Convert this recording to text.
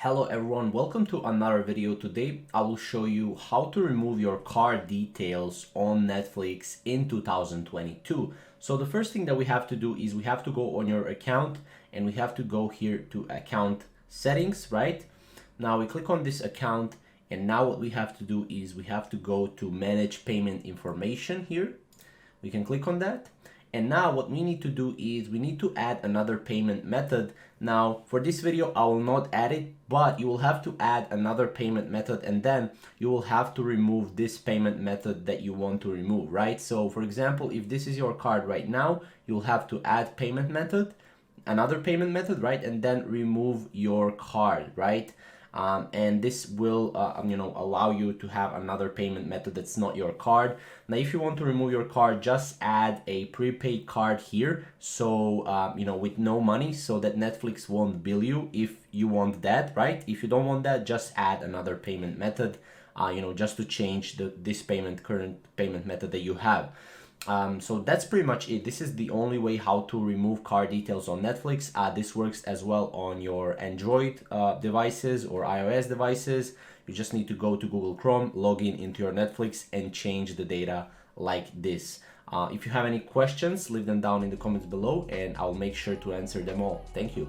Hello everyone, welcome to another video. Today I will show you how to remove your card details on Netflix in 2022. So the first thing that we have to do is we have to go on your account and we have to go here to account settings, right? Now we click on this account and now what we have to do is we have to go to manage payment information here. We can click on that. And now what we need to do is we need to add another payment method. Now for this video, I will not add it, but you will have to add another payment method and then you will have to remove this payment method that you want to remove, right? So for example, if this is your card right now, you'll have to add payment method, another payment method, right? And then remove your card, right? And this will allow you to have another payment method that's not your card. Now if you want to remove your card, just add a prepaid card here, so with no money, so that Netflix won't bill you if you want that, right? If you don't want that, just add another payment method, just to change this current payment method that you have. So that's pretty much it. This is the only way how to remove card details on Netflix. This works as well on your Android devices or iOS devices. You just need to go to Google Chrome, log in into your Netflix and change the data like this. If you have any questions, leave them down in the comments below and I'll make sure to answer them all. Thank you.